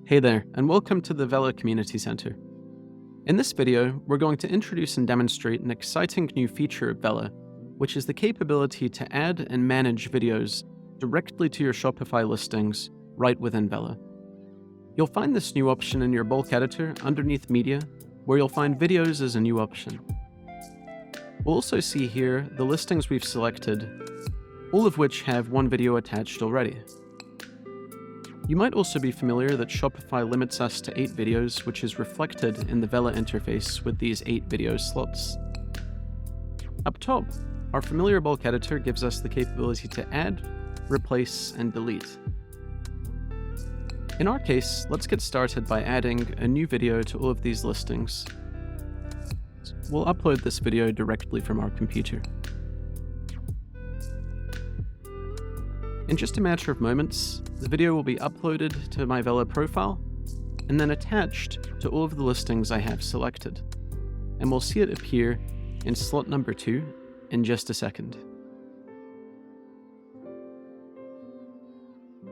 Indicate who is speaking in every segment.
Speaker 1: Hey there, and welcome to the Vela Community Center. In this video, we're going to introduce and demonstrate an exciting new feature of Vela, which is the capability to add and manage videos directly to your Shopify listings right within Vela. You'll find this new option in your bulk editor underneath Media, where you'll find Videos as a new option. We'll also see here the listings we've selected, all of which have one video attached already. You might also be familiar that Shopify limits us to 8 videos, which is reflected in the Vela interface with these 8 video slots. Up top, our familiar bulk editor gives us the capability to add, replace, and delete. In our case, let's get started by adding a new video to all of these listings. We'll upload this video directly from our computer. In just a matter of moments, the video will be uploaded to my Vela profile and then attached to all of the listings I have selected. And we'll see it appear in slot number 2 in just a second.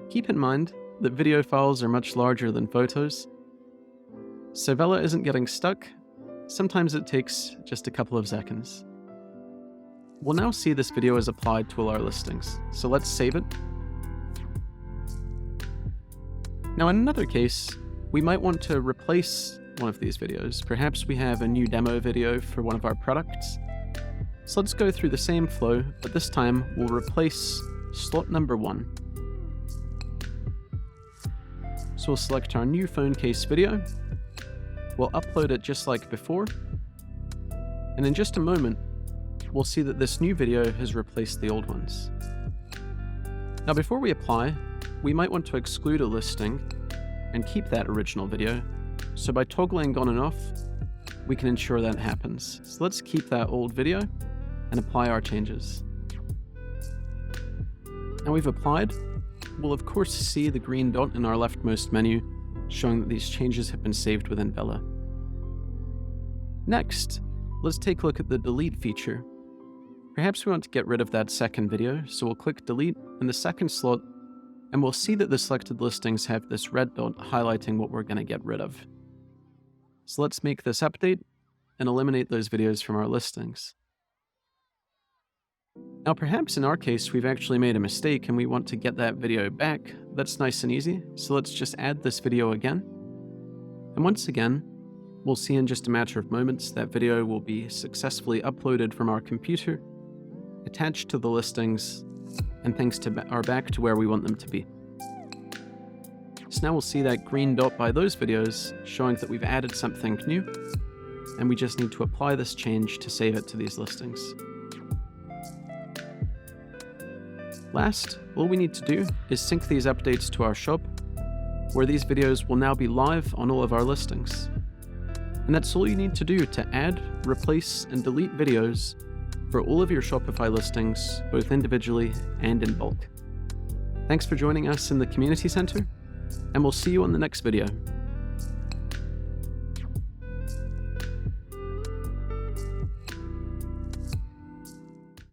Speaker 1: Keep in mind that video files are much larger than photos, so Vela isn't getting stuck. Sometimes it takes just a couple of seconds. We'll now see this video is applied to all our listings, so let's save it. Now in another case, we might want to replace one of these videos. Perhaps we have a new demo video for one of our products. So let's go through the same flow, but this time we'll replace slot number 1. So we'll select our new phone case video. We'll upload it just like before. And in just a moment, we'll see that this new video has replaced the old ones. Now before we apply, we might want to exclude a listing and keep that original video. So by toggling on and off, we can ensure that happens. So let's keep that old video and apply our changes. Now we've applied. We'll of course see the green dot in our leftmost menu showing that these changes have been saved within Vela. Next, let's take a look at the delete feature. Perhaps we want to get rid of that second video, so we'll click delete in the second slot, and we'll see that the selected listings have this red dot highlighting what we're going to get rid of. So let's make this update and eliminate those videos from our listings. Now perhaps in our case we've actually made a mistake and we want to get that video back. That's nice and easy, so let's just add this video again. And once again, we'll see in just a matter of moments that video will be successfully uploaded from our computer, attached to the listings, and things are back to where we want them to be. So now we'll see that green dot by those videos showing that we've added something new, and we just need to apply this change to save it to these listings. Last, all we need to do is sync these updates to our shop, where these videos will now be live on all of our listings. And that's all you need to do to add, replace, and delete videos for all of your Shopify listings, both individually and in bulk. Thanks for joining us in the Community Center, and we'll see you on the next video.